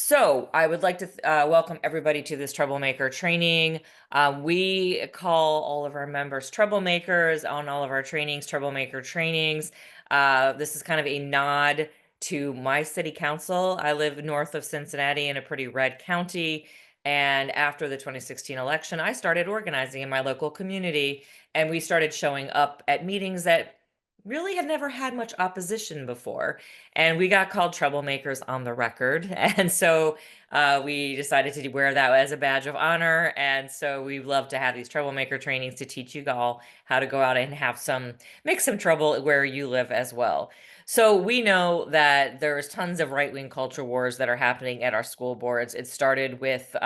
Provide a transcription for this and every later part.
So I would like to welcome everybody to this Troublemaker training. We call all of our members Troublemakers on all of our trainings, Troublemaker trainings. This is kind of a nod to my city council. I live north of Cincinnati in a pretty red county. And after the 2016 election, I started organizing in my local community, and we started showing up at meetings that really had never had much opposition before, and we got called troublemakers on the record. And so we decided to wear that as a badge of honor. And so we love to have these troublemaker trainings to teach you all how to go out and make some trouble where you live as well. So we know that there's tons of right-wing culture wars that are happening at our school boards. It started with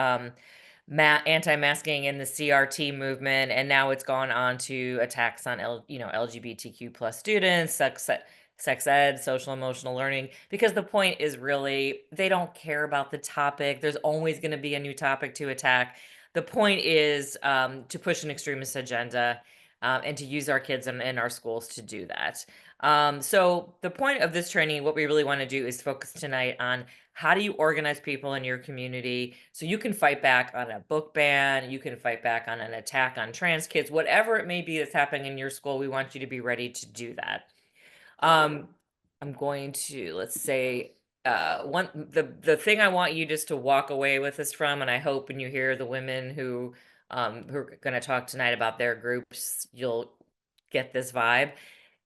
anti-masking in the CRT movement, and now it's gone on to attacks on LGBTQ plus students, sex ed, social emotional learning, because the point is really they don't care about the topic. There's always going to be a new topic to attack. The point is to push an extremist agenda, and to use our kids in our schools to do that. So the point of this training, what we really want to do is focus tonight on how do you organize people in your community so you can fight back on a book ban, you can fight back on an attack on trans kids, whatever it may be that's happening in your school. We want you to be ready to do that. Um, I'm going to, let's say, the thing I want you just to walk away with this from, and I hope when you hear the women who are going to talk tonight about their groups, you'll get this vibe.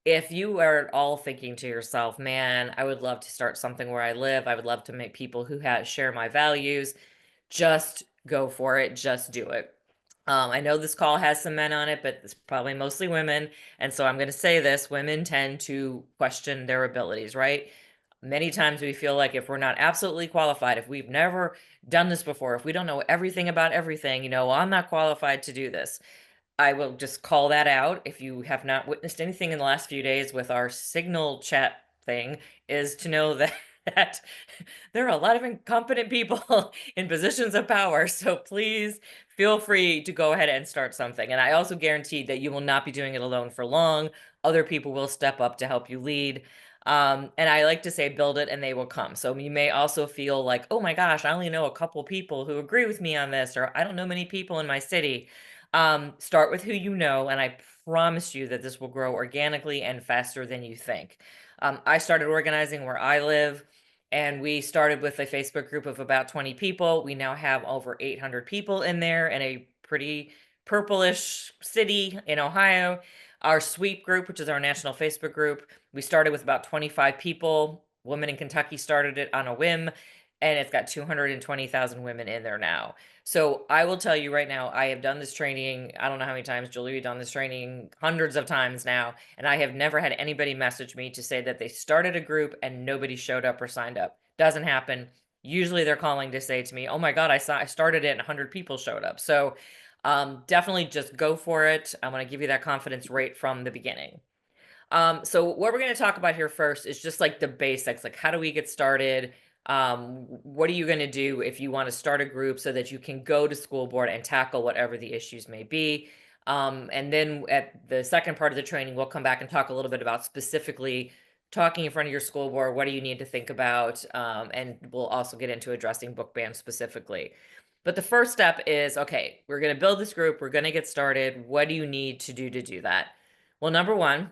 If you are at all thinking to yourself, man, I would love to start something where I live. I would love to make people who share my values. Just go for it. Just do it. I know this call has some men on it, but it's probably mostly women. And so I'm going to say this: women tend to question their abilities, right? Many times we feel like if we're not absolutely qualified, if we've never done this before, if we don't know everything about everything, well, I'm not qualified to do this. I will just call that out. If you have not witnessed anything in the last few days with our Signal chat thing, is to know that, that there are a lot of incompetent people in positions of power. So please feel free to go ahead and start something. And I also guarantee that you will not be doing it alone for long. Other people will step up to help you lead. And I like to say, build it and they will come. So you may also feel like, oh my gosh, I only know a couple people who agree with me on this, or I don't know many people in my city. Start with who you know, and I promise you that this will grow organically and faster than you think. I started organizing where I live, and we started with a Facebook group of about 20 people. We now have over 800 people in there in a pretty purplish city in Ohio. Our sweep group, which is our national Facebook group, we started with about 25 people. Women in Kentucky started it on a whim, and it's got 220,000 women in there now. So I will tell you right now, I have done this training. I don't know how many times, Julie, we've done this training hundreds of times now, and I have never had anybody message me to say that they started a group and nobody showed up or signed up. Doesn't happen. Usually they're calling to say to me, oh my God, I started it and 100 people showed up. So definitely just go for it. I'm going to give you that confidence right from the beginning. So what we're going to talk about here first is just like the basics, like how do we get started? What are you going to do if you want to start a group so that you can go to school board and tackle whatever the issues may be? And then at the second part of the training, we'll come back and talk a little bit about specifically talking in front of your school board. What do you need to think about? And we'll also get into addressing book bans specifically. But the first step is, okay, we're going to build this group. We're going to get started. What do you need to do that? Well, number one,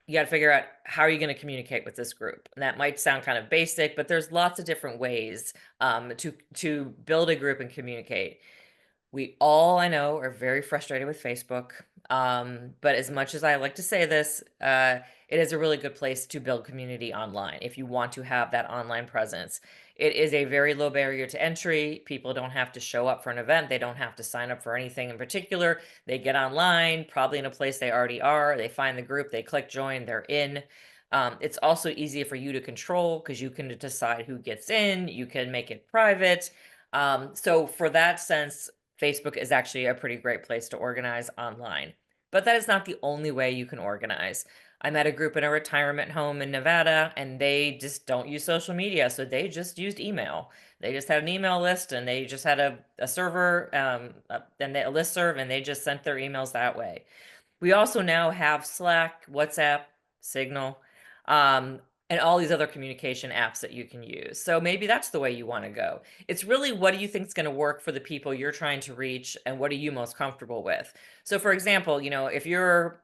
you got to figure out how are you going to communicate with this group. And that might sound kind of basic, but there's lots of different ways to build a group and communicate. We all, I know, are very frustrated with Facebook. But as much as I like to say this, it is a really good place to build community online if you want to have that online presence. It is a very low barrier to entry. People don't have to show up for an event. They don't have to sign up for anything in particular. They get online, probably in a place they already are. They find the group, they click join, they're in. It's also easy for you to control because you can decide who gets in. You can make it private. So for that sense, Facebook is actually a pretty great place to organize online. But that is not the only way you can organize. I met a group in a retirement home in Nevada, and they just don't use social media. So they just used email. They just had an email list, and they just had a server, and a listserv, and they just sent their emails that way. We also now have Slack, WhatsApp, Signal. and all these other communication apps that you can use. So maybe that's the way you want to go. It's really, what do you think is going to work for the people you're trying to reach, and what are you most comfortable with? So for example, if your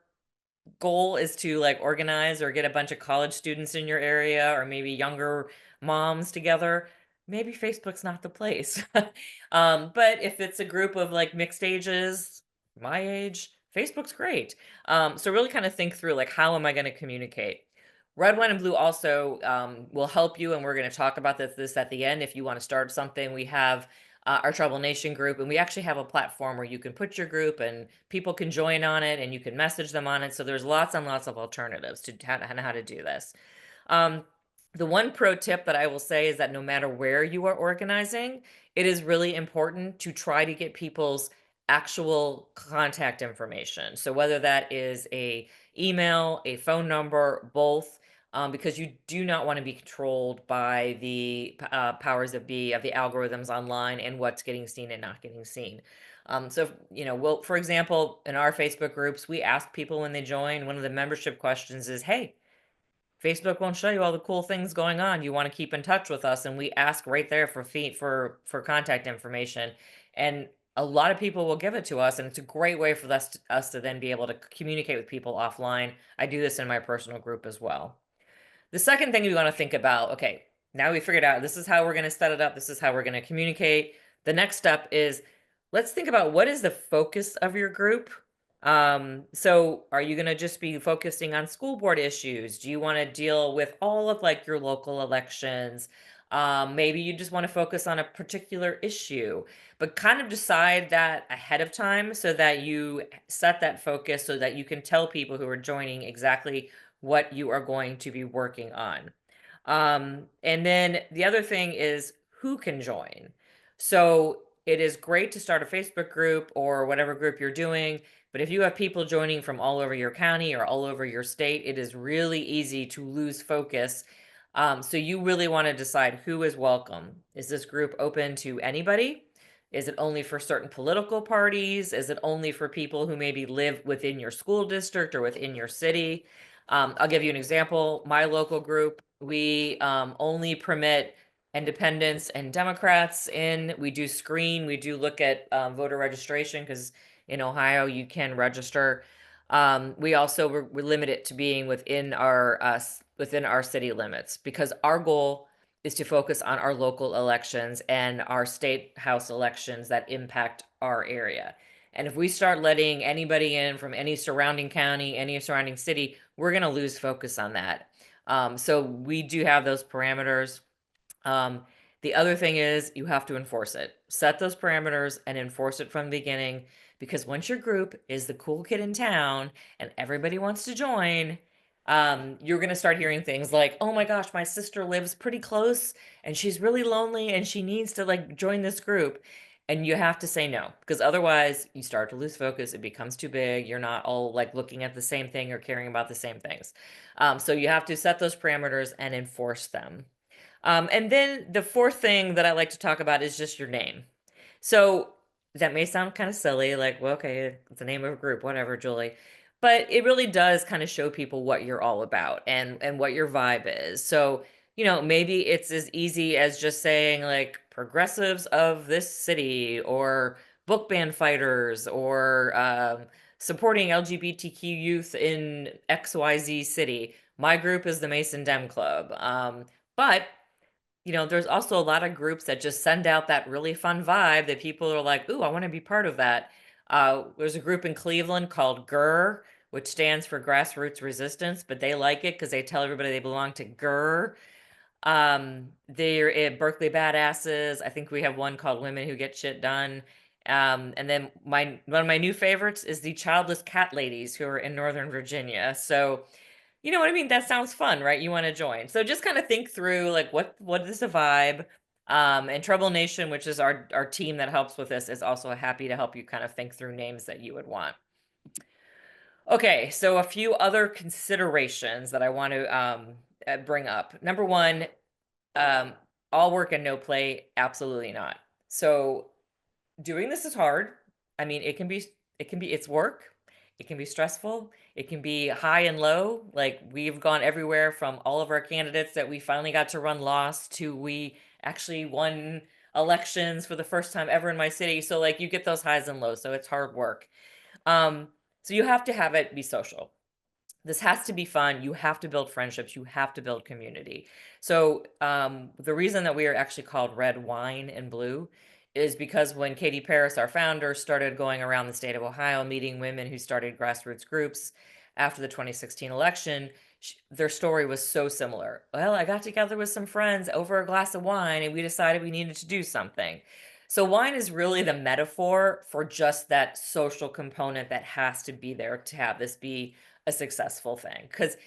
goal is to like organize or get a bunch of college students in your area, or maybe younger moms together, maybe Facebook's not the place. But if it's a group of like mixed ages, my age, Facebook's great. So really kind of think through, like, how am I going to communicate? Red, white, and blue also will help you, and we're going to talk about this at the end. If you want to start something, we have our Trouble Nation group, and we actually have a platform where you can put your group and people can join on it, and you can message them on it. So there's lots and lots of alternatives to how to do this. Um, the one pro tip that I will say is that no matter where you are organizing, it is really important to try to get people's actual contact information. So whether that is a email, a phone number, both, because you do not want to be controlled by the powers that be of the algorithms online and what's getting seen and not getting seen. So, we'll, for example, in our Facebook groups, we ask people when they join, one of the membership questions is, hey, Facebook won't show you all the cool things going on. You want to keep in touch with us, and we ask right there for feed for contact information, and a lot of people will give it to us, and it's a great way for us to then be able to communicate with people offline. I do this in my personal group as well. The second thing we want to think about, okay, now we figured out this is how we're going to set it up, this is how we're going to communicate. The next step is, let's think about, what is the focus of your group? So are you going to just be focusing on school board issues? Do you want to deal with all of like your local elections? Maybe you just want to focus on a particular issue, but kind of decide that ahead of time so that you set that focus so that you can tell people who are joining exactly what you are going to be working on. And then the other thing is who can join. So it is great to start a Facebook group or whatever group you're doing, but if you have people joining from all over your county or all over your state, it is really easy to lose focus. So you really want to decide who is welcome. Is this group open to anybody? Is it only for certain political parties? Is it only for people who maybe live within your school district or within your city? I'll give you an example. My local group, we only permit independents and Democrats in. We do screen, we do look at voter registration, because in Ohio you can register. We also we limit it to being within our city limits, because our goal is to focus on our local elections and our state house elections that impact our area. And if we start letting anybody in from any surrounding county, any surrounding city, we're going to lose focus on that. So we do have those parameters. Um, the other thing is you have to enforce it. Set those parameters and enforce it from the beginning, because once your group is the cool kid in town and everybody wants to join, you're going to start hearing things like, oh my gosh, my sister lives pretty close and she's really lonely and she needs to like join this group. And you have to say no, because otherwise you start to lose focus. It becomes too big. You're not all like looking at the same thing or caring about the same things. So you have to set those parameters and enforce them. And then the fourth thing that I like to talk about is just your name. So that may sound kind of silly, like, well, okay, it's the name of a group, whatever, Julie. But it really does kind of show people what you're all about and what your vibe is. So, maybe it's as easy as just saying like progressives of this city, or book ban fighters, or supporting LGBTQ youth in XYZ city. My group is the Mason Dem Club. But there's also a lot of groups that just send out that really fun vibe that people are like, ooh, I want to be part of that. There's a group in Cleveland called GER, which stands for Grassroots Resistance, but they like it because they tell everybody they belong to GER. They're at Berkeley Badasses. I think we have one called Women Who Get Shit Done. And then one of my new favorites is the Childless Cat Ladies, who are in Northern Virginia. So you know what I mean? That sounds fun, right? You want to join. So just kind of think through like what is the vibe? And Trouble Nation, which is our team that helps with this, is also happy to help you kind of think through names that you would want. Okay, so a few other considerations that I want to bring up. Number one, um, all work and no play, absolutely not. So doing this is hard. I mean, it's work. It can be stressful. It can be high and low. Like we've gone everywhere from all of our candidates that we finally got to run lost to we actually won elections for the first time ever in my city. So like you get those highs and lows. So it's hard work. Um, so you have to have it be social. This has to be fun. You have to build friendships. You have to build community. So the reason that we are actually called Red Wine and Blue is because when Katie Paris, our founder, started going around the state of Ohio meeting women who started grassroots groups after the 2016 election, their story was so similar. Well, I got together with some friends over a glass of wine and we decided we needed to do something. So wine is really the metaphor for just that social component that has to be there to have this be a successful thing, because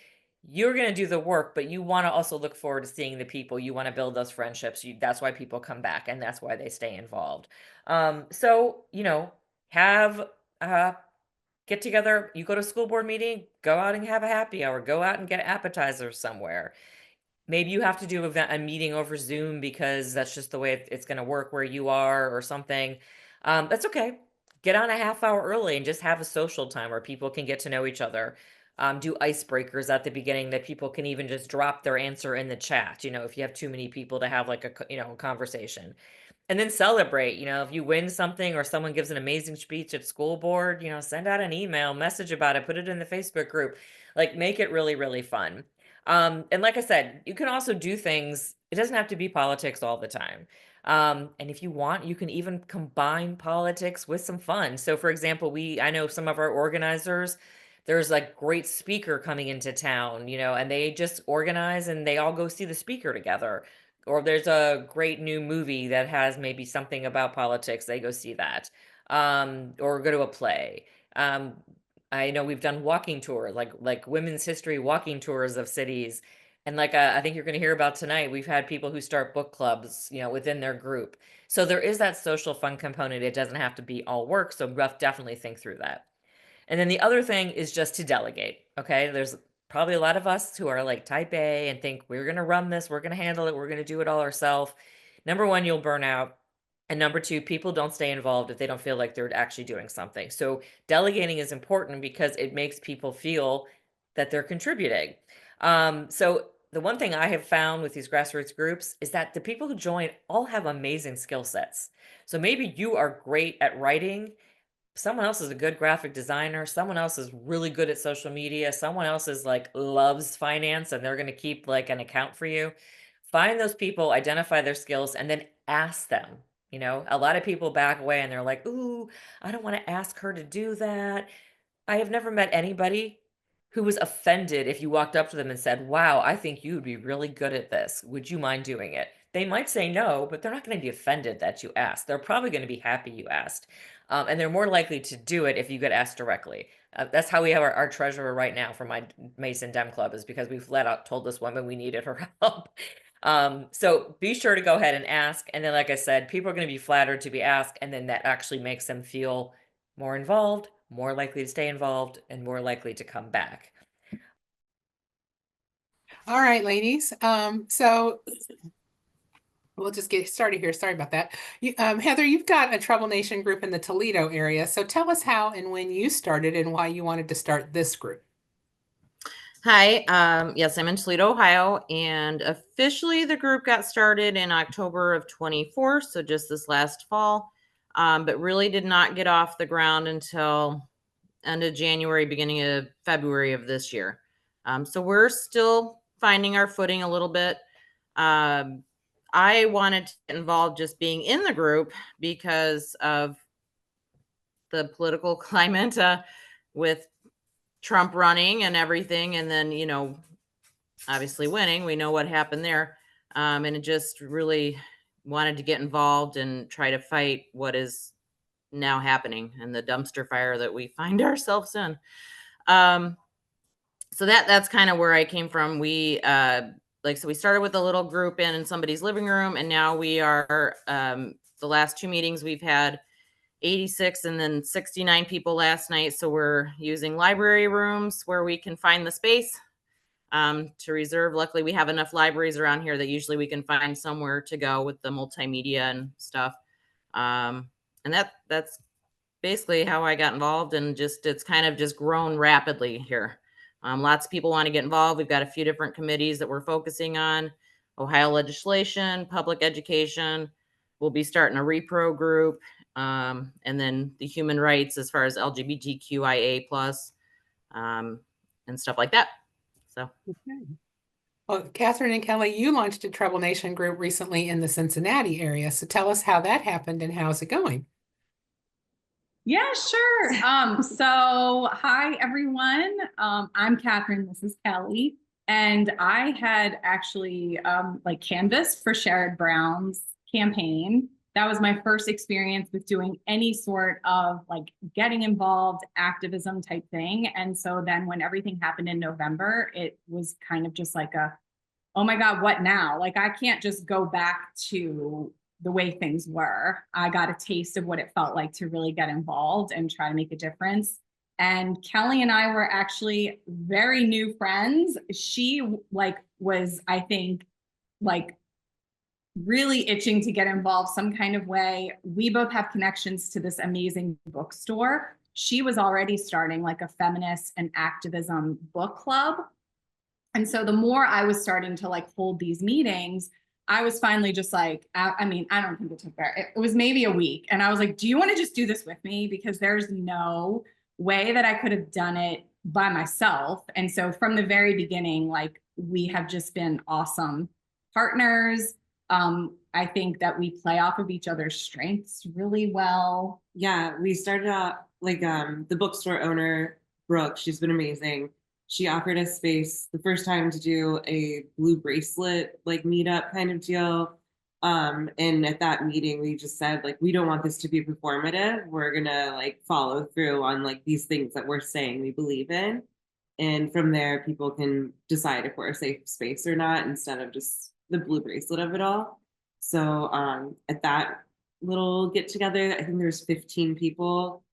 you're going to do the work, but you want to also look forward to seeing the people. You want to build those friendships. That's why people come back and that's why they stay involved. So, have get together. You go to a school board meeting, go out and have a happy hour, go out and get appetizers somewhere. Maybe you have to do a meeting over Zoom because that's just the way it's going to work where you are or something. That's okay. Get on a half hour early and just have a social time where people can get to know each other. Do icebreakers at the beginning that people can even just drop their answer in the chat. If you have too many people to have like a conversation, and then celebrate. If you win something or someone gives an amazing speech at school board, send out an email, message about it, put it in the Facebook group, like make it really, really fun. And like I said, you can also do things, it doesn't have to be politics all the time. And if you want, you can even combine politics with some fun. So for example, I know some of our organizers, there's like great speaker coming into town, and they just organize and they all go see the speaker together. Or there's a great new movie that has maybe something about politics, they go see that. Or go to a play. Um, I know we've done walking tours, like women's history walking tours of cities. And like I think you're going to hear about tonight, we've had people who start book clubs, within their group. So there is that social fun component. It doesn't have to be all work. So definitely think through that. And then the other thing is just to delegate. Okay. There's probably a lot of us who are like type A and think we're going to run this, we're going to handle it, we're going to do it all ourselves. Number one, you'll burn out. And number two, people don't stay involved if they don't feel like they're actually doing something. So delegating is important because it makes people feel that they're contributing. So the one thing I have found with these grassroots groups is that the people who join all have amazing skill sets. So maybe you are great at writing, someone else is a good graphic designer, someone else is really good at social media, someone else is like loves finance and they're going to keep like an account for you. Find those people, identify their skills, and then ask them. A lot of people back away and they're like, ooh, I don't want to ask her to do that. I have never met anybody who was offended if you walked up to them and said, wow, I think you would be really good at this. Would you mind doing it? They might say no, but they're not going to be offended that you asked. They're probably going to be happy you asked. And they're more likely to do it if you get asked directly. That's how we have our treasurer right now for my Mason Dem Club, is because we've told this woman we needed her help. So be sure to go ahead and ask. And then, like I said, people are going to be flattered to be asked. And then that actually makes them feel more involved, more likely to stay involved, and more likely to come back. All right, ladies. So we'll just get started here. Sorry about that. Heather, you've got a Trouble Nation group in the Toledo area. So tell us how and when you started and why you wanted to start this group. Hi, yes, I'm in Toledo, Ohio, and officially the group got started in October of 24, so just this last fall, but really did not get off the ground until end of January, beginning of February of this year. So we're still finding our footing a little bit. I wanted to get involved just being in the group because of the political climate with Trump running and everything, and then, obviously winning. We know what happened there. And it just really wanted to get involved and try to fight what is now happening and the dumpster fire that we find ourselves in. So that's kind of where I came from. So we started with a little group in somebody's living room, and now we are, the last two meetings we've had 86 and then 69 people last night. So we're using library rooms where we can find the space to reserve. Luckily, we have enough libraries around here that usually we can find somewhere to go with the multimedia and stuff. And that's basically how I got involved, and it's kind of just grown rapidly here. Lots of people want to get involved. We've got a few different committees that we're focusing on: Ohio legislation, public education. We'll be starting a repro group, and then the human rights as far as LGBTQIA plus, and stuff like that. So. Okay. Well, Catherine and Kelly, you launched a Trouble Nation group recently in the Cincinnati area. So tell us how that happened and how's it going? Yeah, sure. So hi everyone. I'm Catherine, this is Kelly. And I had actually like canvassed for Sherrod Brown's campaign. That was my first experience with doing any sort of like getting involved, activism type thing. And so then when everything happened in November, it was kind of just like oh my God, what now? Like I can't just go back to the way things were. I got a taste of what it felt like to really get involved and try to make a difference. And Kelly and I were actually very new friends. She was, I think, like really itching to get involved some kind of way. We both have connections to this amazing bookstore. She was already starting like a feminist and activism book club. And so the more I was starting to like hold these meetings, I was finally just like, I mean, I don't think it took very, it was maybe a week. And I was like, do you want to just do this with me? Because there's no way that I could have done it by myself. And so from the very beginning, like we have just been awesome partners. I think that we play off of each other's strengths really well. Yeah, we started out like the bookstore owner, Brooke, she's been amazing. She offered us space the first time to do a blue bracelet like meetup kind of deal. And at that meeting, we just said like, we don't want this to be performative. We're gonna like follow through on like these things that we're saying we believe in. And from there, people can decide if we're a safe space or not, instead of just the blue bracelet of it all. So at that little get together, I think there's 15 people.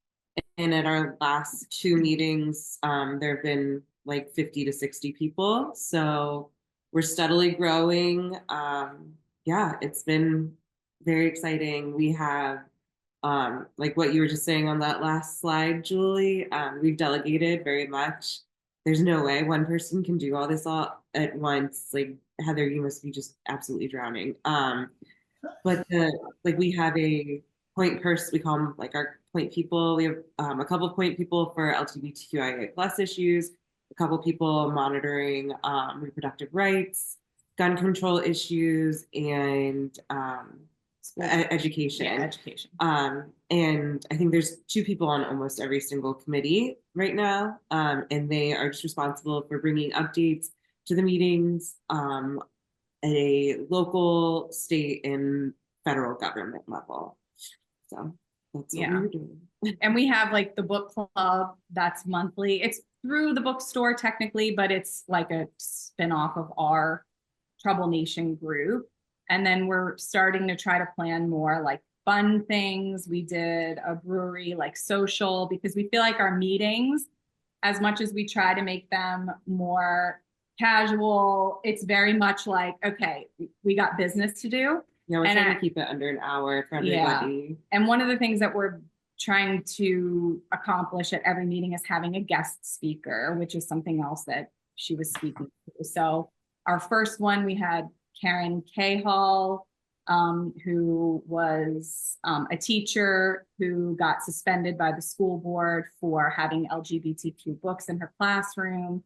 And at our last two meetings, there have been like 50 to 60 people. So we're steadily growing. Yeah, it's been very exciting. We have, like what you were just saying on that last slide, Julie, we've delegated very much. There's no way one person can do all this all at once. Like Heather, you must be just absolutely drowning. But like we have a point person, we call them like our point people. We have a couple of point people for LGBTQIA plus issues, a couple of people monitoring reproductive rights, gun control issues, and education. Yeah, education. And I think there's two people on almost every single committee right now, and they are just responsible for bringing updates to the meetings at a local, state, and federal government level. So that's what we're doing. And we have like the book club that's monthly. It's through the bookstore technically, but it's like a spin-off of our Trouble Nation group. And then we're starting to try to plan more like fun things. We did a brewery like social, because we feel like our meetings, as much as we try to make them more casual, it's very much like, okay, we got business to do. Yeah, we're trying to keep it under an hour for everybody. Yeah. And one of the things that we're trying to accomplish at every meeting is having a guest speaker, which is something else that she was speaking to. So our first one, we had Karen Cahall, who was a teacher who got suspended by the school board for having LGBTQ books in her classroom.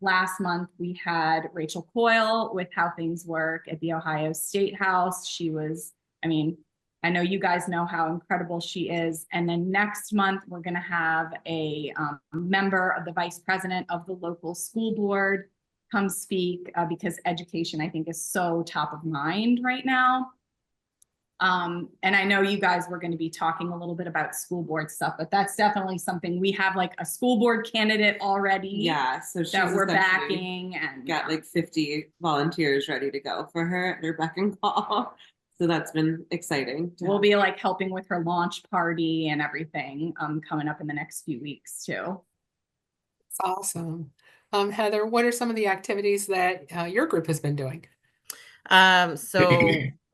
Last month, we had Rachel Coyle with How Things Work at the Ohio State House. She was, I mean, I know you guys know how incredible she is. And then next month, we're going to have a member of the vice president of the local school board come speak, because education, I think, is so top of mind right now. And I know you guys were going to be talking a little bit about school board stuff, but that's definitely something. We have like a school board candidate already. Yeah, so that we're backing, and got like 50 volunteers ready to go for her at her beck and call. So that's been exciting. We'll be like helping with her launch party and everything coming up in the next few weeks too. It's awesome. Heather, what are some of the activities that your group has been doing? So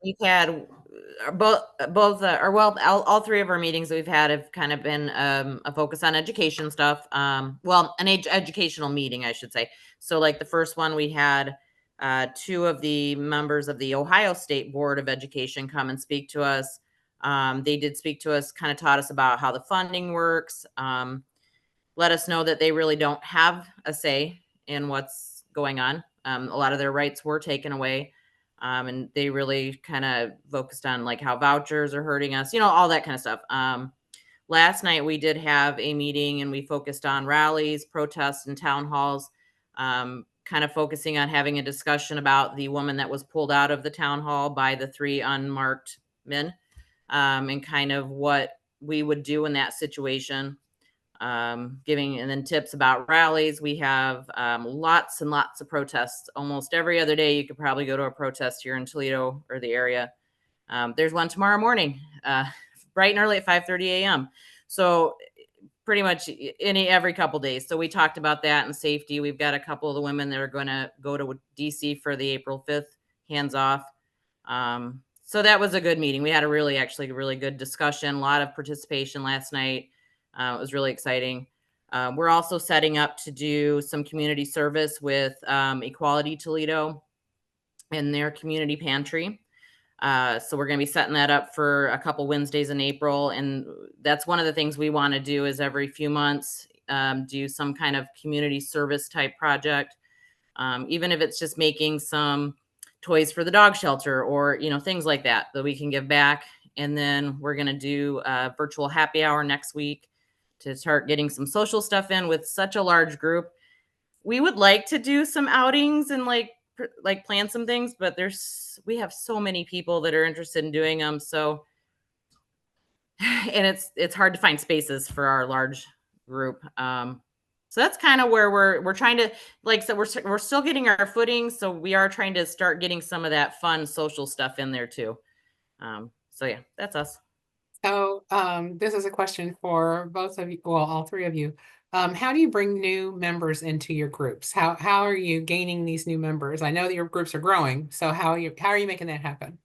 we've had all three of our meetings we've had have kind of been a focus on education stuff. Well, an educational meeting, I should say. So like the first one we had two of the members of the Ohio State Board of Education come and speak to us. They did speak to us, kind of taught us about how the funding works, let us know that they really don't have a say in what's going on. A lot of their rights were taken away. And they really kind of focused on like how vouchers are hurting us, all that kind of stuff. Last night we did have a meeting and we focused on rallies, protests, and town halls, kind of focusing on having a discussion about the woman that was pulled out of the town hall by the three unmarked men, and kind of what we would do in that situation. Giving and then tips about rallies. We have lots and lots of protests. Almost every other day, you could probably go to a protest here in Toledo or the area. There's one tomorrow morning, bright and early at 5:30 a.m. So pretty much every couple days. So we talked about that and safety. We've got a couple of the women that are going to go to DC for the April 5th hands off. So that was a good meeting. We had a really good discussion, a lot of participation last night. It was really exciting. We're also setting up to do some community service with Equality Toledo and their community pantry. So we're going to be setting that up for a couple Wednesdays in April. And that's one of the things we want to do is every few months do some kind of community service type project. Even if it's just making some toys for the dog shelter or, things like that we can give back. And then we're going to do a virtual happy hour next week to start getting some social stuff in with such a large group. We would like to do some outings and like plan some things, but we have so many people that are interested in doing them. So, and it's hard to find spaces for our large group. So that's kind of where we're trying to, like, so we're still getting our footing. So we are trying to start getting some of that fun social stuff in there too. So yeah, that's us. So this is a question for both of you, well, all three of you. How do you bring new members into your groups? How are you gaining these new members? I know that your groups are growing, so how are you making that happen?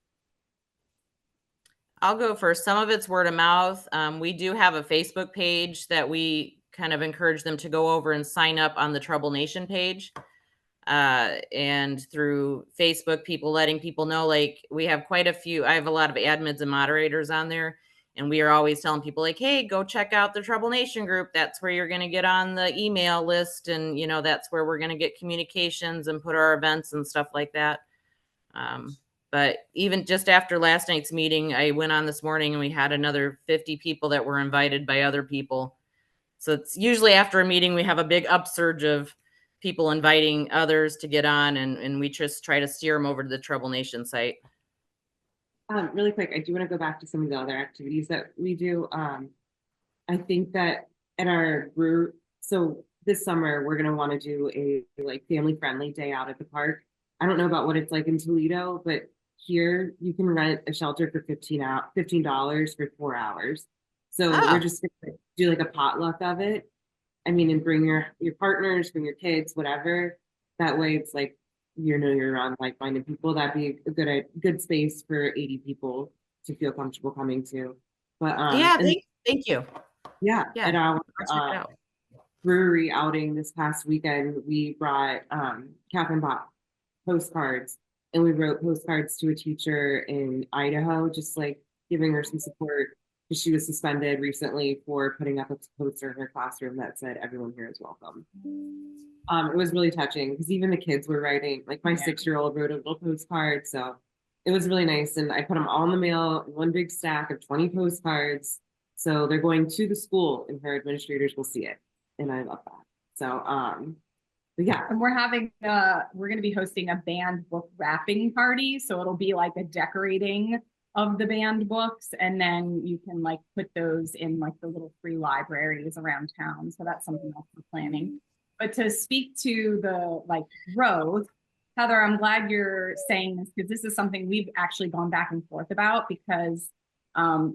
I'll go first. Some of it's word of mouth. We do have a Facebook page that we kind of encourage them to go over and sign up on the Trouble Nation page. And through Facebook, people letting people know, like we have quite a few, I have a lot of admins and moderators on there. And we are always telling people like, hey, go check out the Trouble Nation group. That's where you're going to get on the email list. And, that's where we're going to get communications and put our events and stuff like that. But even just after last night's meeting, I went on this morning and we had another 50 people that were invited by other people. So it's usually after a meeting, we have a big upsurge of people inviting others to get on, and we just try to steer them over to the Trouble Nation site. Really quick, I do want to go back to some of the other activities that we do. I think that in our group, so this summer we're going to want to do a family friendly day out at the park. I don't know about what it's like in Toledo, but here you can rent a shelter for $15 for 4 hours. So we're just going to do like a potluck of it. I mean, and bring your partners, bring your kids, whatever. That way it's like, you're around like-minded people. That'd be a good space for 80 people to feel comfortable coming to. But yeah, thank you. Yeah, Yeah, at our check it out. brewery outing this past weekend, we brought Catherine bought postcards, and we wrote postcards to a teacher in Idaho, just like giving her some support because she was suspended recently for putting up a poster in her classroom that said everyone here is welcome. It was really touching because even the kids were writing, like my 6-year-old wrote a little postcard. So it was really nice. And I put them all in the mail, one big stack of 20 postcards. So they're going to the school and her administrators will see it. And I love that. So, but yeah. And we're going to be hosting a banned book wrapping party. So it'll be like a decorating of the banned books. And then you can like put those in like the little free libraries around town. So that's something else we're planning. But to speak to the like growth, Heather, I'm glad you're saying this because this is something we've actually gone back and forth about because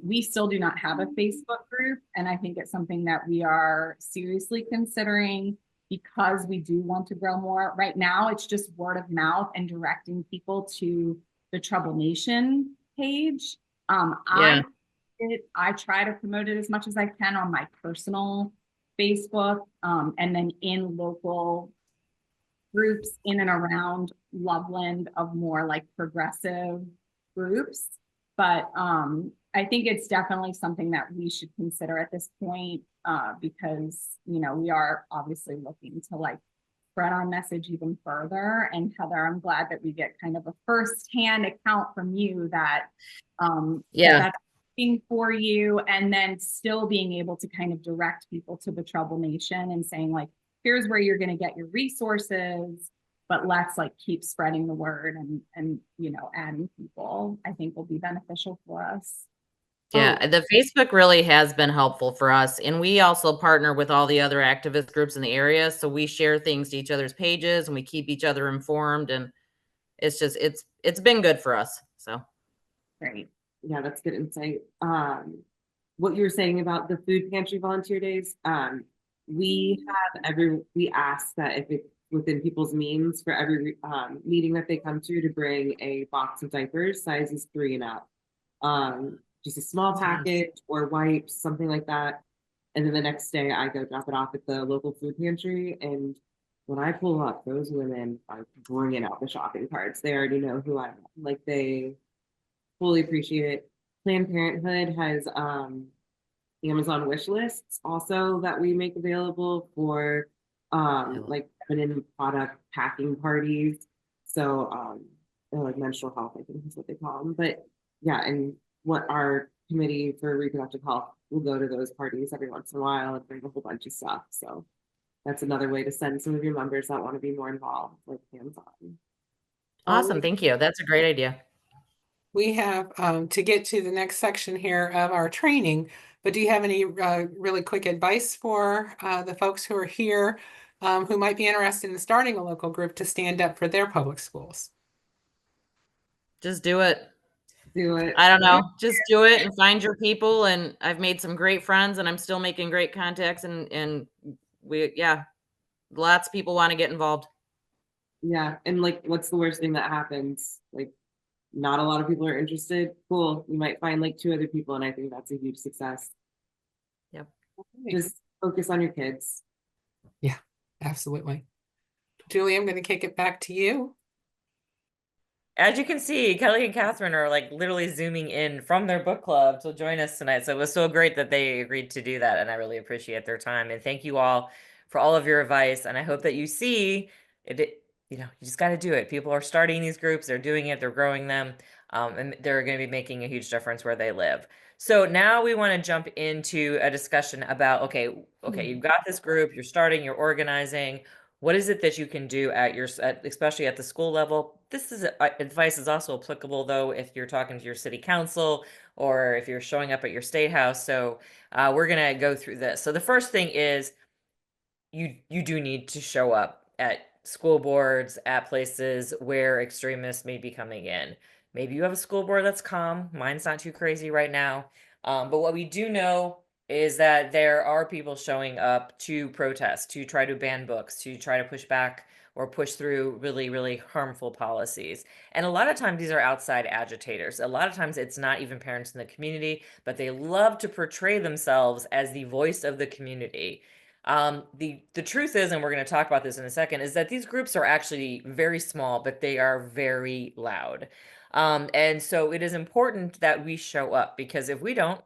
we still do not have a Facebook group. And I think it's something that we are seriously considering because we do want to grow more. Right now, it's just word of mouth and directing people to the Trouble Nation page. Yeah. I try to promote it as much as I can on my personal Facebook, and then in local groups in and around Loveland of more like progressive groups. But I think it's definitely something that we should consider at this point, because, you know, we are obviously looking to like spread our message even further. And Heather, I'm glad that we get kind of a firsthand account from you that Yeah. that's working for you, and then still being able to kind of direct people to the Trouble Nation and saying like, here's where you're going to get your resources, but let's like keep spreading the word and you know, adding people, I think will be beneficial for us. Yeah, the Facebook really has been helpful for us. And we also partner with all the other activist groups in the area. So we share things to each other's pages and we keep each other informed. And it's just it's been good for us. So Great. Yeah, that's good insight. What you were saying about the food pantry volunteer days, we ask that if it's within people's means for every meeting that they come to bring a box of diapers, sizes 3 and up. Just a small package or wipes, something like that. And then the next day I go drop it off at the local food pantry. And when I pull up, those women are bringing out the shopping carts. They already know who I am. Like they fully appreciate it. Planned Parenthood has Amazon wish lists also that we make available for like feminine product packing parties. So they're like menstrual health, I think is what they call them. But yeah, and what our committee for reproductive health will go to those parties every once in a while and bring a whole bunch of stuff. So that's another way to send some of your members that want to be more involved, like hands-on. awesome. Thank you. That's a great idea. We have to get to the next section here of our training, but do you have any really quick advice for the folks who are here who might be interested in starting a local group to stand up for their public schools? Just do it. Do it. I don't know. Just do it and find your people. And I've made some great friends and I'm still making great contacts and yeah, lots of people want to get involved. Yeah. And like, what's the worst thing that happens? Like, not a lot of people are interested. Cool. You might find like 2 other people, and I think that's a huge success. Yep. Just focus on your kids. Yeah, absolutely. Julie, I'm going to kick it back to you. As you can see, Kelly and Catherine are like literally zooming in from their book club to join us tonight. So it was so great that they agreed to do that. And I really appreciate their time. And thank you all for all of your advice. And I hope that you see it, you know, you just got to do it. People are starting these groups, they're doing it, they're growing them, and they're going to be making a huge difference where they live. So now we want to jump into a discussion about, okay, you've got this group, you're starting, you're organizing. What is it that you can do especially at the school level? This is advice is also applicable though if you're talking to your city council or if you're showing up at your state house. So we're gonna go through this. So the first thing is you do need to show up at school boards, at places where extremists may be coming in. Maybe you have a school board that's calm. Mine's not too crazy right now. But what we do know is that there are people showing up to protest, to try to ban books, to try to push back or push through really, really harmful policies. And a lot of times these are outside agitators. A lot of times it's not even parents in the community, but they love to portray themselves as the voice of the community. The truth is, and we're going to talk about this in a second, is that these groups are actually very small, but they are very loud. And so it is important that we show up, because if we don't,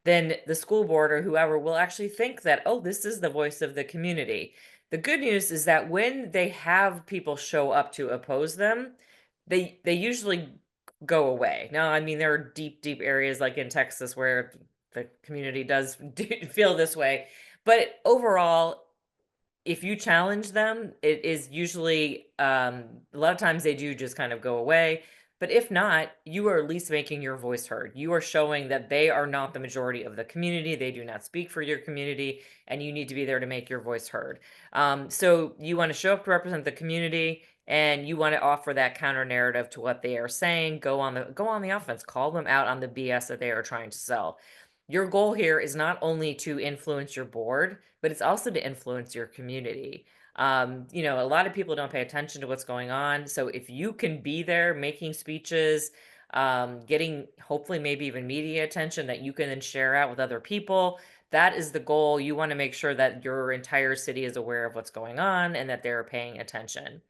then the school board or whoever will actually think that, oh, this is the voice of the community. The good news is that when they have people show up to oppose them, they usually go away. Now, I mean, there are deep, deep areas like in Texas where the community does feel this way. But overall, if you challenge them, it is usually a lot of times they do just kind of go away. But if not, you are at least making your voice heard. You are showing that they are not the majority of the community. They do not speak for your community, and you need to be there to make your voice heard. So you want to show up to represent the community, and you want to offer that counter narrative to what they are saying. Go on the offense. Call them out on the BS that they are trying to sell. Your goal here is not only to influence your board, but it's also to influence your community. You know, a lot of people don't pay attention to what's going on. So if you can be there making speeches, getting hopefully maybe even media attention that you can then share out with other people. That is the goal. You want to make sure that your entire city is aware of what's going on and that they're paying attention.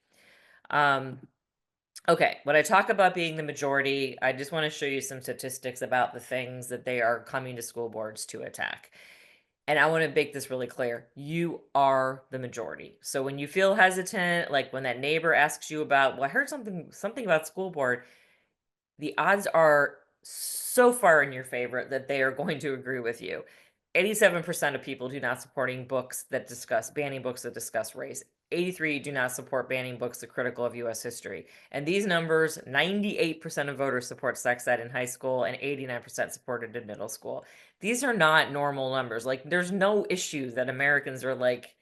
Okay, when I talk about being the majority, I just want to show you some statistics about the things that they are coming to school boards to attack. And I want to make this really clear. You are the majority. So when you feel hesitant, like when that neighbor asks you about, well, I heard something about school board, the odds are so far in your favor that they are going to agree with you. 87% of people do not supporting books that discuss banning books that discuss race. 83 do not support banning books that critical of US history. And these numbers, 98% of voters support sex ed in high school and 89% supported in middle school. These are not normal numbers. Like there's no issue that Americans are like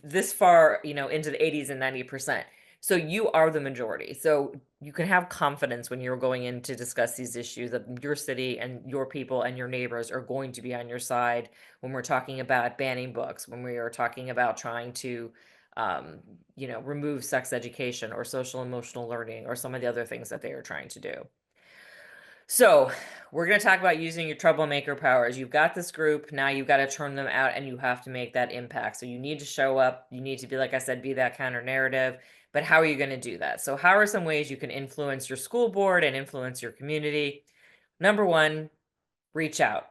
this far, into the 80s and 90%. So you are the majority. So you can have confidence when you're going in to discuss these issues that your city and your people and your neighbors are going to be on your side when we're talking about banning books, when we are talking about trying to, remove sex education or social emotional learning or some of the other things that they are trying to do. So we're going to talk about using your troublemaker powers. You've got this group. Now you've got to turn them out and you have to make that impact. So you need to show up. You need to be, like I said, be that counter narrative. But how are you going to do that? So how are some ways you can influence your school board and influence your community? Number one, reach out.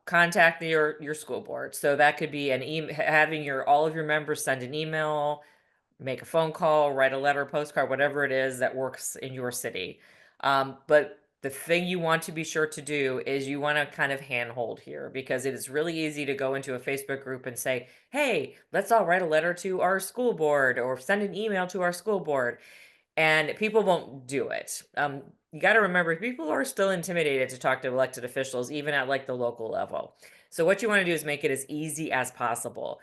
Contact your school board. So that could be an having all of your members send an email, make a phone call, write a letter, postcard, whatever it is that works in your city. But the thing you want to be sure to do is you want to kind of handhold here because it is really easy to go into a Facebook group and say, hey, let's all write a letter to our school board or send an email to our school board. And people won't do it. You got to remember, people are still intimidated to talk to elected officials, even at like the local level. So what you want to do is make it as easy as possible.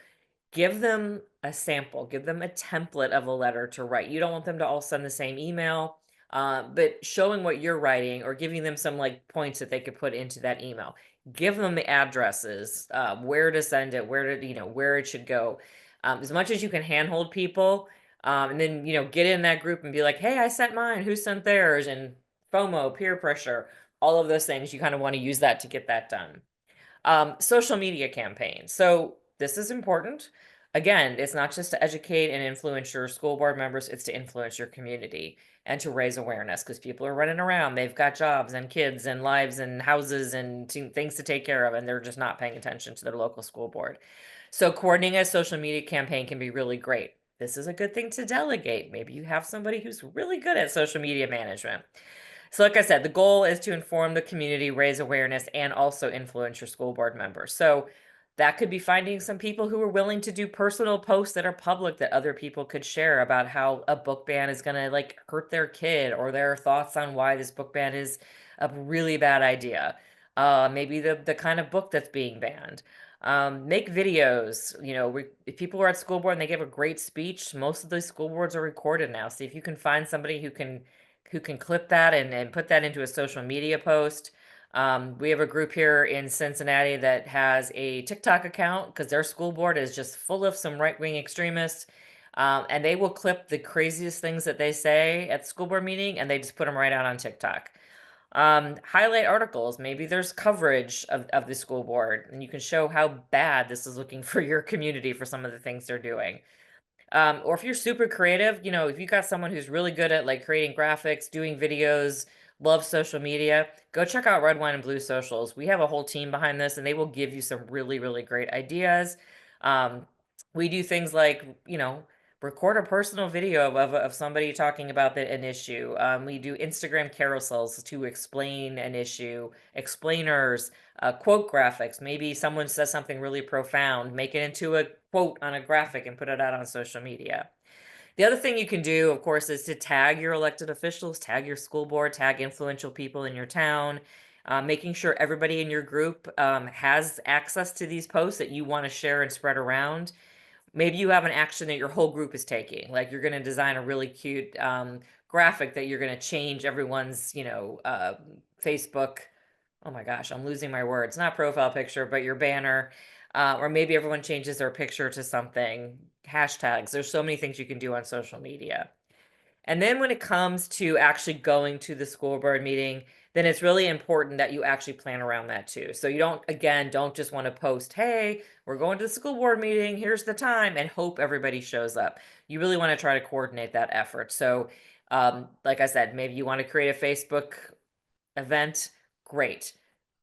Give them a sample, give them a template of a letter to write. You don't want them to all send the same email, but showing what you're writing or giving them some like points that they could put into that email. Give them the addresses, where to send it, where it should go. As much as you can handhold people, and then, get in that group and be like, hey, I sent mine, who sent theirs? And FOMO, peer pressure, all of those things. You kind of want to use that to get that done. Social media campaigns. So this is important. Again, it's not just to educate and influence your school board members, it's to influence your community and to raise awareness because people are running around. They've got jobs and kids and lives and houses and things to take care of, and they're just not paying attention to their local school board. So coordinating a social media campaign can be really great. This is a good thing to delegate. Maybe you have somebody who's really good at social media management. So like I said, the goal is to inform the community, raise awareness, and also influence your school board members. So that could be finding some people who are willing to do personal posts that are public that other people could share about how a book ban is going to like hurt their kid or their thoughts on why this book ban is a really bad idea. Maybe the kind of book that's being banned. Make videos. If people are at school board and they give a great speech, most of those school boards are recorded now. So if you can find somebody who can clip that and put that into a social media post. We have a group here in Cincinnati that has a TikTok account because their school board is just full of some right-wing extremists. And they will clip the craziest things that they say at the school board meeting and they just put them right out on TikTok. Highlight articles. Maybe there's coverage of the school board and you can show how bad this is looking for your community for some of the things they're doing. Or if you're super creative, if you got someone who's really good at like creating graphics, doing videos, loves social media, go check out Red Wine and Blue Socials. We have a whole team behind this and they will give you some really, really great ideas. We do things like, record a personal video of somebody talking about an issue. We do Instagram carousels to explain an issue, explainers, quote graphics. Maybe someone says something really profound, make it into a quote on a graphic and put it out on social media. The other thing you can do, of course, is to tag your elected officials, tag your school board, tag influential people in your town, making sure everybody in your group has access to these posts that you want to share and spread around. Maybe you have an action that your whole group is taking, like you're going to design a really cute graphic that you're going to change everyone's, Facebook. Oh my gosh, I'm losing my words. Not profile picture, but your banner. Or maybe everyone changes their picture to something. Hashtags. There's so many things you can do on social media. And then when it comes to actually going to the school board meeting, then it's really important that you actually plan around that too. So you don't just want to post, hey, we're going to the school board meeting, here's the time, and hope everybody shows up. You really want to try to coordinate that effort. So, like I said, maybe you want to create a Facebook event, great.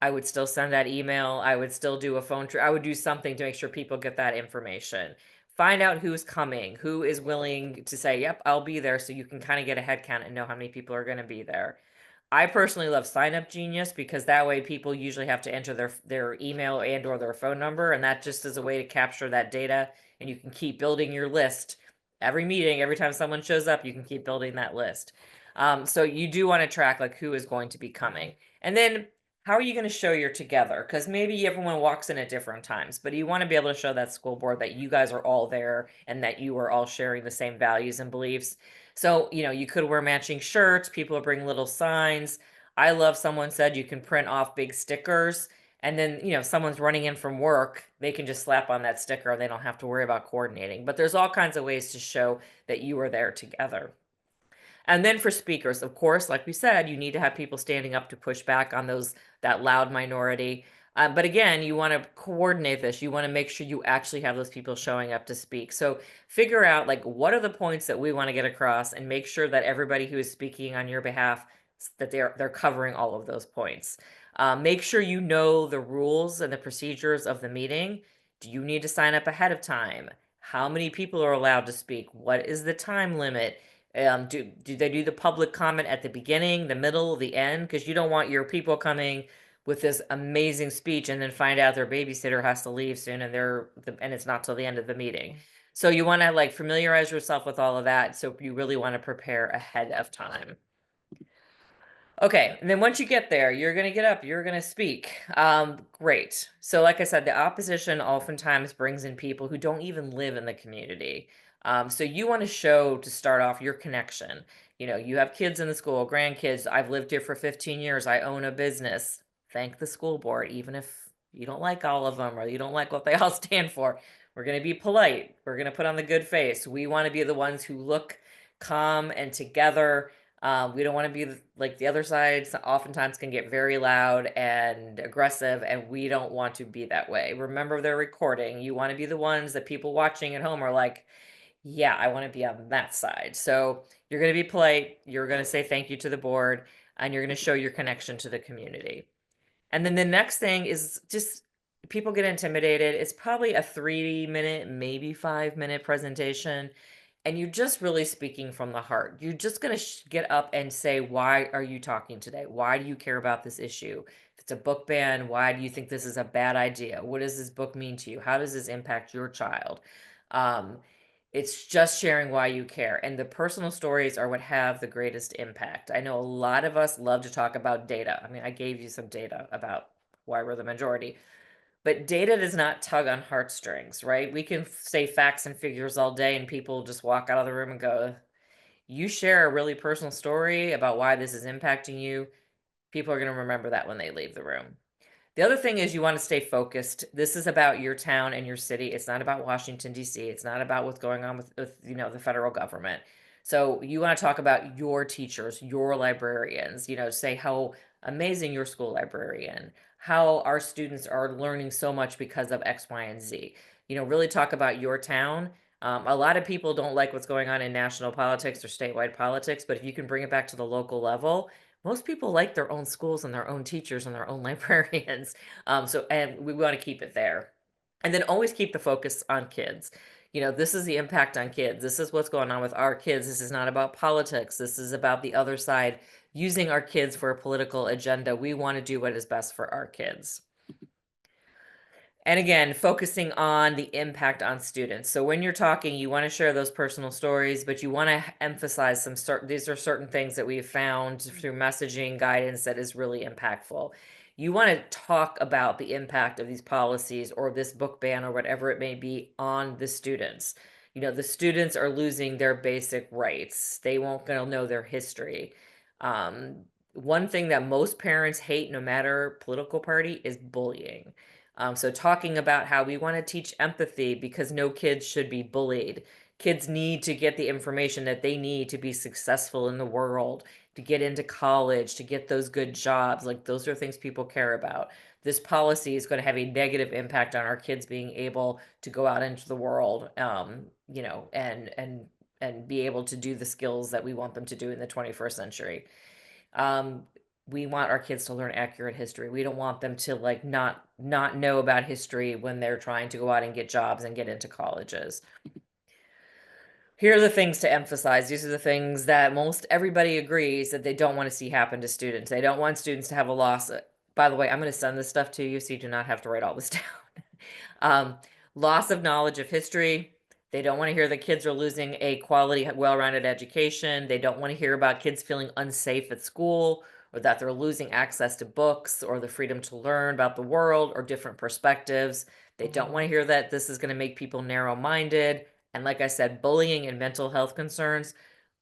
I would still send that email. I would still do a phone I would do something to make sure people get that information. Find out who's coming, who is willing to say, yep, I'll be there, so you can kind of get a head count and know how many people are going to be there. I personally love Sign Up Genius because that way people usually have to enter their email and or their phone number, and that just is a way to capture that data, and you can keep building your list. Every meeting, every time someone shows up, you can keep building that list. So you do want to track like who is going to be coming. And then how are you going to show you're together? Because maybe everyone walks in at different times, but you want to be able to show that school board that you guys are all there and that you are all sharing the same values and beliefs. So, you could wear matching shirts, people bring little signs. I love someone said you can print off big stickers. And then, if someone's running in from work, they can just slap on that sticker and they don't have to worry about coordinating. But there's all kinds of ways to show that you are there together. And then for speakers, of course, like we said, you need to have people standing up to push back on that loud minority. But again, you want to coordinate this. You want to make sure you actually have those people showing up to speak. So figure out like what are the points that we want to get across, and make sure that everybody who is speaking on your behalf, that they're covering all of those points. Make sure you know the rules and the procedures of the meeting. Do you need to sign up ahead of time? How many people are allowed to speak? What is the time limit? Do they do the public comment at the beginning, the middle, the end? Because you don't want your people coming with this amazing speech and then find out their babysitter has to leave soon and it's not till the end of the meeting. So you want to like familiarize yourself with all of that. So you really want to prepare ahead of time. Okay, and then once you get there, you're going to get up, you're going to speak. Great. So like I said, the opposition oftentimes brings in people who don't even live in the community. So you want to show, to start off, your connection. You have kids in the school, grandkids. I've lived here for 15 years. I own a business. Thank the school board, even if you don't like all of them or you don't like what they all stand for. We're going to be polite. We're going to put on the good face. We want to be the ones who look calm and together. We don't want to be like the other side. Oftentimes can get very loud and aggressive, and we don't want to be that way. Remember, they're recording. You want to be the ones that people watching at home are like, yeah, I want to be on that side. So you're going to be polite. You're going to say thank you to the board, and you're going to show your connection to the community. And then the next thing is just people get intimidated. It's probably a 3-minute, maybe 5-minute presentation. And you're just really speaking from the heart. You're just going to get up and say, why are you talking today? Why do you care about this issue? If it's a book ban, why do you think this is a bad idea? What does this book mean to you? How does this impact your child? It's just sharing why you care. And the personal stories are what have the greatest impact. I know a lot of us love to talk about data. I mean, I gave you some data about why we're the majority. But data does not tug on heartstrings, right? We can say facts and figures all day and people just walk out of the room and go, you share a really personal story about why this is impacting you. People are going to remember that when they leave the room. The other thing is you want to stay focused. This is about your town and your city. It's not about Washington, D.C. It's not about what's going on with the federal government. So you want to talk about your teachers, your librarians, say how amazing your school librarian, how our students are learning so much because of X, Y, and Z. Really talk about your town. A lot of people don't like what's going on in national politics or statewide politics, but if you can bring it back to the local level, most people like their own schools and their own teachers and their own librarians. And we want to keep it there. And then always keep the focus on kids. This is the impact on kids. This is what's going on with our kids. This is not about politics. This is about the other side using our kids for a political agenda. We want to do what is best for our kids. And again, focusing on the impact on students. So when you're talking, you want to share those personal stories, but you want to emphasize these are certain things that we've found through messaging guidance that is really impactful. You want to talk about the impact of these policies or this book ban or whatever it may be on the students. The students are losing their basic rights. They won't gonna know their history. One thing that most parents hate, no matter political party, is bullying. So talking about how we want to teach empathy because no kids should be bullied. Kids need to get the information that they need to be successful in the world, to get into college, to get those good jobs. Like those are things people care about. This policy is going to have a negative impact on our kids being able to go out into the world, you know, and be able to do the skills that we want them to do in the 21st century. Um, we want our kids to learn accurate history. We don't want them to like not know about history when they're trying to go out and get jobs and get into colleges. Here are the things to emphasize. These are the things that most everybody agrees that they don't want to see happen to students. They don't want students to have a loss. By the way, I'm going to send this stuff to you so you do not have to write all this down. Loss of knowledge of history. They don't want to hear that kids are losing a quality, well-rounded education. They don't want to hear about kids feeling unsafe at school, or that they're losing access to books or the freedom to learn about the world or different perspectives. They don't want to hear that this is going to make people narrow-minded. And like I said, bullying and mental health concerns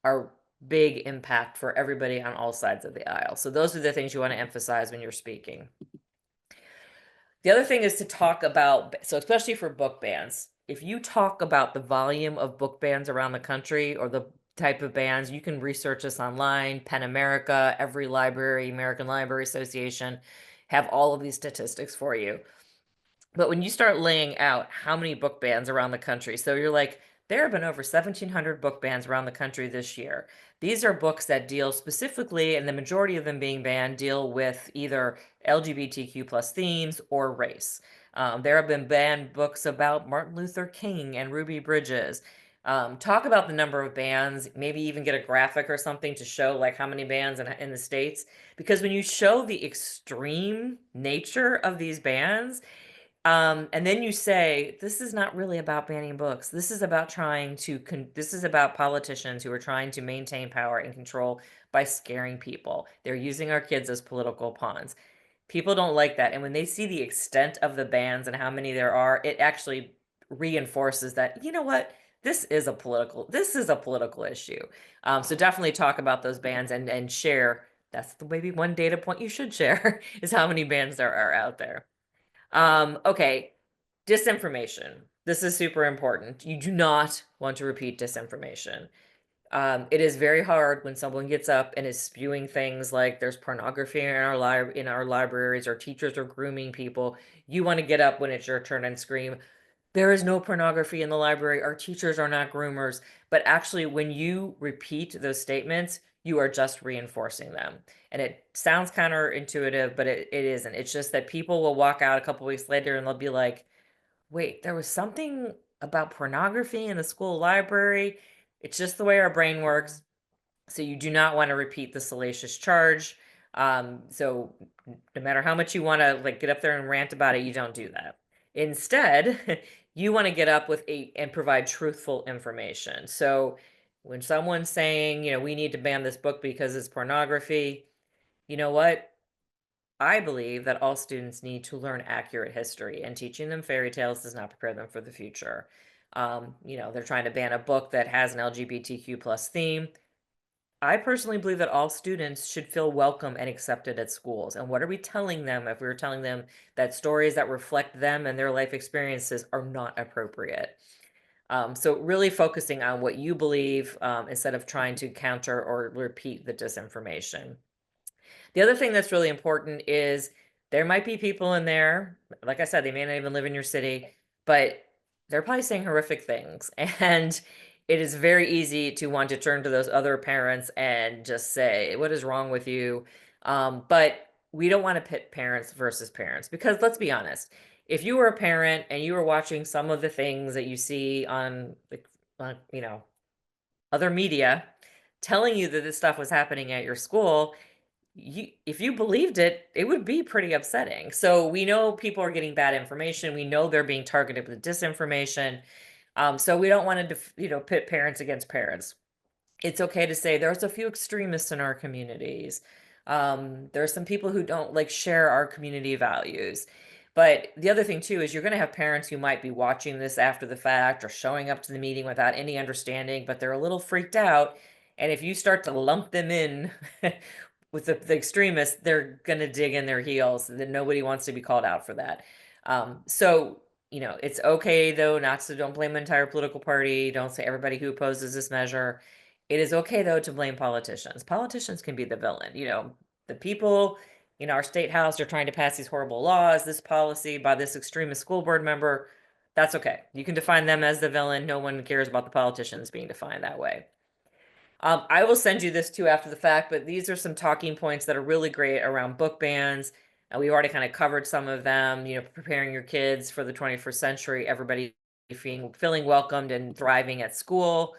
are big impact for everybody on all sides of the aisle. So those are the things you want to emphasize when you're speaking. The other thing is to talk about, so especially for book bans, if you talk about the volume of book bans around the country or the type of bans, you can research this online. Pen America, every library, American Library Association, have all of these statistics for you. But when you start laying out how many book bans around the country, so you're like, there have been over 1,700 book bans around the country this year. These are books that deal specifically, and the majority of them being banned, deal with either LGBTQ plus themes or race. There have been banned books about Martin Luther King and Ruby Bridges. Talk about the number of bans, maybe even get a graphic or something to show like how many bans in the states. Because when you show the extreme nature of these bans, and then you say, this is not really about banning books. This is about this is about politicians who are trying to maintain power and control by scaring people. They're using our kids as political pawns. People don't like that. And when they see the extent of the bans and how many there are, it actually reinforces that, you know what? This is a political issue. So definitely talk about those bans and share. That's the maybe one data point you should share is how many bans there are out there. Okay, disinformation. This is super important. You do not want to repeat disinformation. It is very hard when someone gets up and is spewing things like there's pornography in our libraries, or teachers are grooming people. You want to get up when it's your turn and scream, there is no pornography in the library. Our teachers are not groomers. But actually, when you repeat those statements, you are just reinforcing them. And it sounds counterintuitive, but it isn't. It's just that people will walk out a couple weeks later and they'll be like, wait, there was something about pornography in the school library. It's just the way our brain works. So you do not want to repeat the salacious charge. So no matter how much you want to like get up there and rant about it, you don't do that. Instead, you want to get up and provide truthful information. So when someone's saying, you know, we need to ban this book because it's pornography, you know what? I believe that all students need to learn accurate history, and teaching them fairy tales does not prepare them for the future. You know, they're trying to ban a book that has an LGBTQ plus theme. I personally believe that all students should feel welcome and accepted at schools. And what are we telling them if we were telling them that stories that reflect them and their life experiences are not appropriate? So really focusing on what you believe instead of trying to counter or repeat the disinformation. The other thing that's really important is there might be people in there, like I said, they may not even live in your city, but they're probably saying horrific things. And it is very easy to want to turn to those other parents and just say, what is wrong with you? But we don't want to pit parents versus parents, because let's be honest, if you were a parent and you were watching some of the things that you see on, you know, other media telling you that this stuff was happening at your school, if you believed it, it would be pretty upsetting. So we know people are getting bad information. We know they're being targeted with disinformation. So we don't want to, you know, pit parents against parents. It's okay to say there's a few extremists in our communities. There are some people who don't like share our community values. But the other thing too is you're going to have parents who might be watching this after the fact or showing up to the meeting without any understanding, but they're a little freaked out. And if you start to lump them in with the extremists, they're going to dig in their heels. That nobody wants to be called out for that. So You know, it's okay though not to, don't blame an entire political party. Don't say everybody who opposes this measure. It is okay though to blame politicians. Politicians can be the villain. You know, the people in our state house are trying to pass these horrible laws, this policy by this extremist school board member. That's okay. You can define them as the villain. No one cares about the politicians being defined that way. I will send you this too after the fact, but these are some talking points that are really great around book bans. And we've already kind of covered some of them, you know, preparing your kids for the 21st century, everybody feeling welcomed and thriving at school.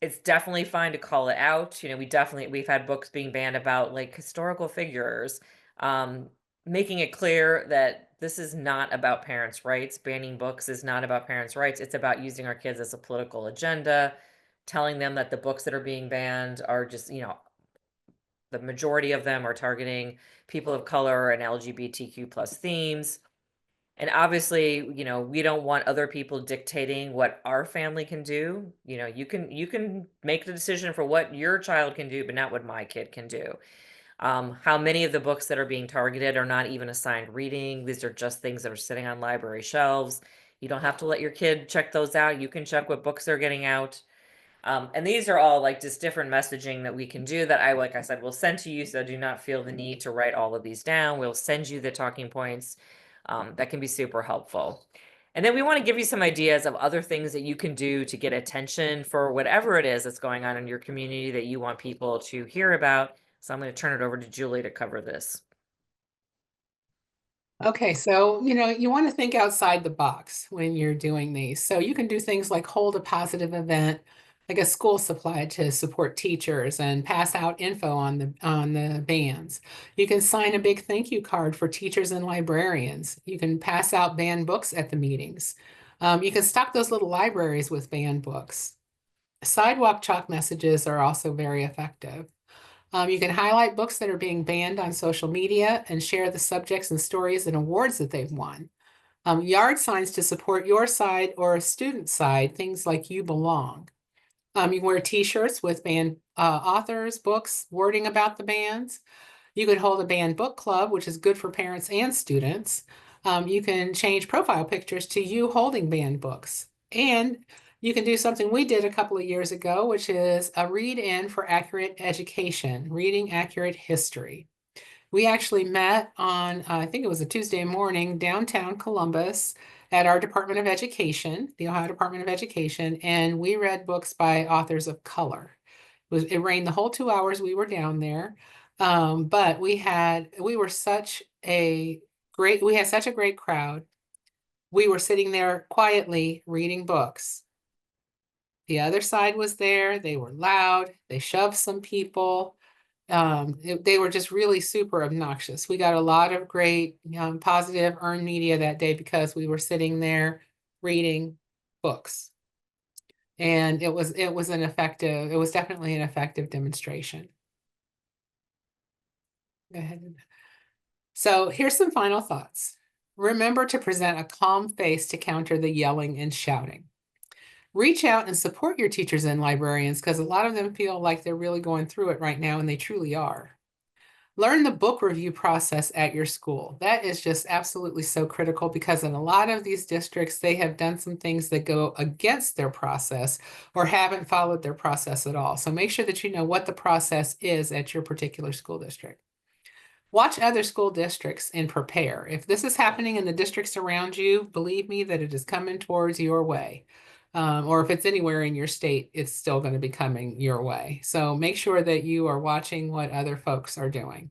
It's definitely fine to call it out. You know, we've had books being banned about like historical figures, um, making it clear that this is not about parents' rights. Banning books is not about parents' rights. It's about using our kids as a political agenda, telling them that the books that are being banned are just, you know, the majority of them are targeting people of color and LGBTQ plus themes. And obviously, you know, we don't want other people dictating what our family can do. You know, you can make the decision for what your child can do, but not what my kid can do. How many of the books that are being targeted are not even assigned reading? These are just things that are sitting on library shelves. You don't have to let your kid check those out. You can check what books they're getting out. And these are all like just different messaging that we can do that like I said, will send to you. So do not feel the need to write all of these down. We'll send you the talking points. That can be super helpful. And then we want to give you some ideas of other things that you can do to get attention for whatever it is that's going on in your community that you want people to hear about. So I'm going to turn it over to Julie to cover this. Okay, so you want to think outside the box when you're doing these. So you can do things like hold a positive event, like a school supply to support teachers and pass out info on the bans. You can sign a big thank you card for teachers and librarians. You can pass out banned books at the meetings. You can stock those little libraries with banned books. Sidewalk chalk messages are also very effective. You can highlight books that are being banned on social media and share the subjects and stories and awards that they've won. Yard signs to support your side or a student side, things like you belong. You can wear t-shirts with banned authors, books, wording about the bans. You could hold a banned book club, which is good for parents and students. You can change profile pictures to you holding banned books. And you can do something we did a couple of years ago, which is a read in for accurate education, reading accurate history. We actually met on, I think it was a Tuesday morning, downtown Columbus at our Department of Education, the Ohio Department of Education, and we read books by authors of color. It rained the whole 2 hours we were down there. But we had such a great crowd. We were sitting there quietly reading books. The other side was there. They were loud. They shoved some people. They were just really super obnoxious. We got a lot of great positive earned media that day because we were sitting there reading books. And it was definitely an effective demonstration. Go ahead. So here's some final thoughts. Remember to present a calm face to counter the yelling and shouting. Reach out and support your teachers and librarians because a lot of them feel like they're really going through it right now, and they truly are. Learn the book review process at your school. That is just absolutely so critical because in a lot of these districts, they have done some things that go against their process or haven't followed their process at all. So make sure that you know what the process is at your particular school district. Watch other school districts and prepare. If this is happening in the districts around you, believe me that it is coming towards your way. Or if it's anywhere in your state, it's still going to be coming your way. So make sure that you are watching what other folks are doing.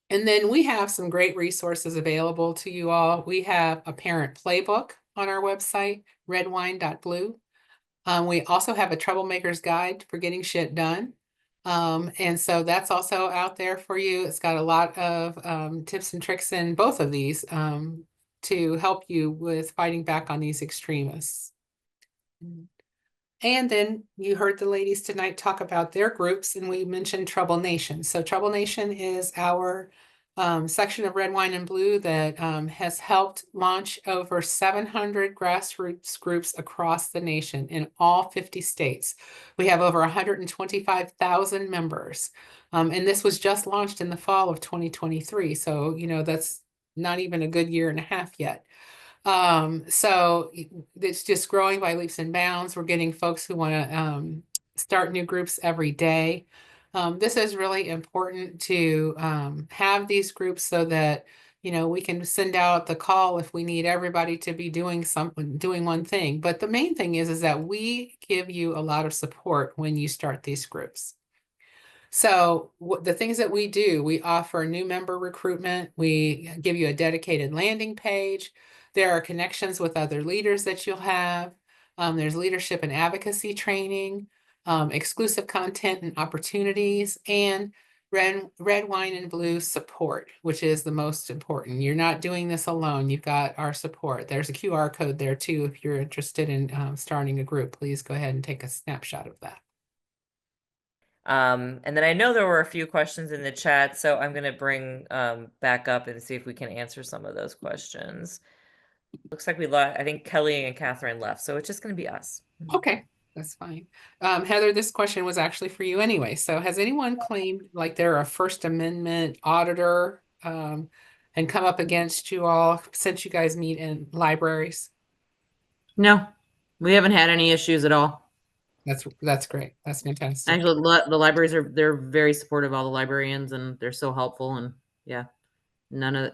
And then we have some great resources available to you all. We have a parent playbook on our website, redwine.blue. We also have a Troublemaker's Guide for Getting Shit Done. And so that's also out there for you. It's got a lot of tips and tricks in both of these to help you with fighting back on these extremists. And then you heard the ladies tonight talk about their groups, and we mentioned Trouble Nation. So Trouble Nation is our section of Red, Wine, and Blue that has helped launch over 700 grassroots groups across the nation in all 50 states. We have over 125,000 members. And this was just launched in the fall of 2023. So, that's not even a good year and a half yet. So it's just growing by leaps and bounds. We're getting folks who want to start new groups every day. This is really important to have these groups so that we can send out the call if we need everybody to be doing something, doing one thing. But the main thing is that we give you a lot of support when you start these groups. So the things that we do, we offer new member recruitment. We give you a dedicated landing page. There are connections with other leaders that you'll have. There's leadership and advocacy training, exclusive content and opportunities, and red, wine, and blue support, which is the most important. You're not doing this alone. You've got our support. There's a QR code there too. If you're interested in starting a group, please go ahead and take a snapshot of that. And then I know there were a few questions in the chat, so I'm going to bring back up and see if we can answer some of those questions. Looks like we left. I think Kelly and Catherine left, so it's just going to be us. Okay, that's fine. Heather, this question was actually for you anyway. So has anyone claimed like they're a First Amendment auditor and come up against you all since you guys meet in libraries? No, we haven't had any issues at all. That's great. That's fantastic. Actually, the libraries they're very supportive, all the librarians, and they're so helpful. And yeah,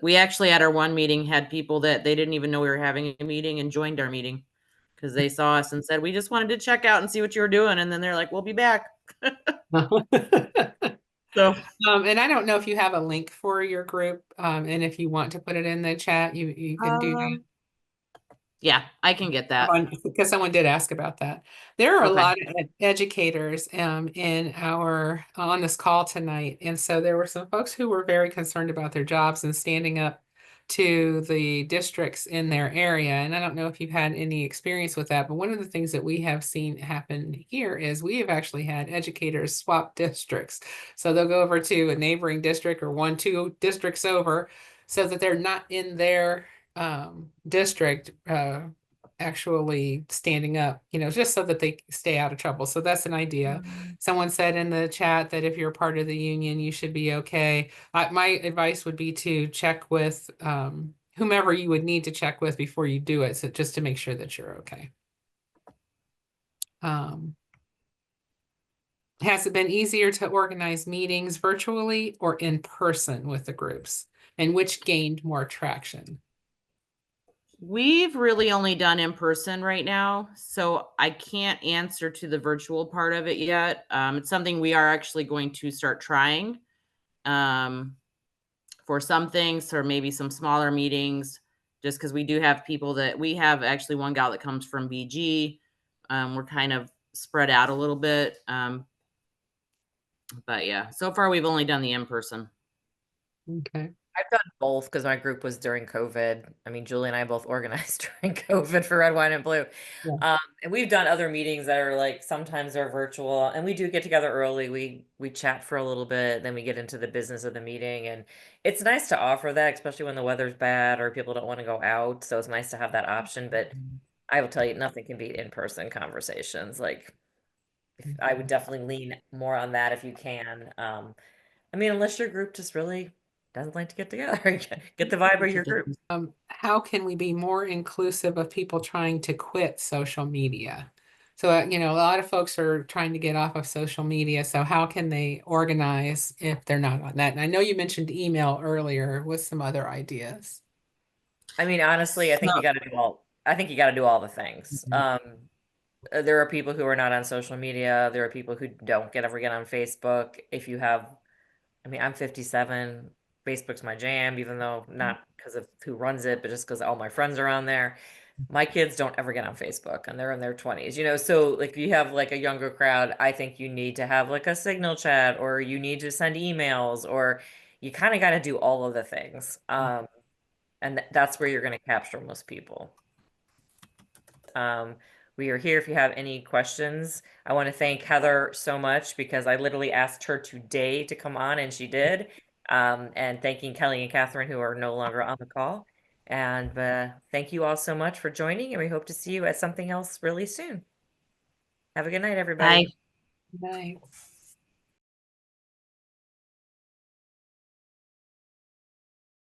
we actually at our one meeting had people that they didn't even know we were having a meeting and joined our meeting because they saw us and said, we just wanted to check out and see what you were doing. And then they're like, we'll be back. So, and I don't know if you have a link for your group, and if you want to put it in the chat, you can do that. Yeah, I can get that. Because someone did ask about that. There are a Okay. lot of educators in our on this call tonight. And so there were some folks who were very concerned about their jobs and standing up to the districts in their area. And I don't know if you've had any experience with that, but one of the things that we have seen happen here is we have actually had educators swap districts. So they'll go over to a neighboring district or 2 districts over so that they're not in their district actually standing up, just so that they stay out of trouble. So that's an idea. Someone said in the chat that if you're a part of the union, you should be okay. My advice would be to check with whomever you would need to check with before you do it, so just to make sure that you're okay. Has it been easier to organize meetings virtually or in person with the groups, and which gained more traction? We've really only done in person right now, so I can't answer to the virtual part of it yet. It's something we are actually going to start trying for some things, or maybe some smaller meetings, just because we do have people that we have actually one gal that comes from BG. We're kind of spread out a little bit. But yeah, so far we've only done the in person. Okay. I've done both because my group was during COVID. I mean, Julie and I both organized during COVID for Red, Wine, and Blue. Yeah. And we've done other meetings that are like sometimes they're virtual, and we do get together early. We chat for a little bit, then we get into the business of the meeting, and it's nice to offer that, especially when the weather's bad or people don't want to go out. So it's nice to have that option. But I will tell you, nothing can beat in-person conversations. Like, I would definitely lean more on that if you can. I mean, unless your group just really doesn't like to get together, get the vibe of your group. How can we be more inclusive of people trying to quit social media? So, a lot of folks are trying to get off of social media. So how can they organize if they're not on that? And I know you mentioned email earlier with some other ideas. I mean, honestly, I think you got to do all the things. There are people who are not on social media. There are people who don't ever get on Facebook. If you have, I mean, I'm 57. Facebook's my jam, even though not because of who runs it, but just because all my friends are on there. My kids don't ever get on Facebook and they're in their 20s, so like if you have like a younger crowd, I think you need to have like a signal chat, or you need to send emails, or you kind of got to do all of the things. And that's where you're going to capture most people. We are here if you have any questions. I want to thank Heather so much because I literally asked her today to come on and she did. And thanking Kelly and Catherine, who are no longer on the call. And thank you all so much for joining, and we hope to see you at something else really soon. Have a good night, everybody. Bye. Bye.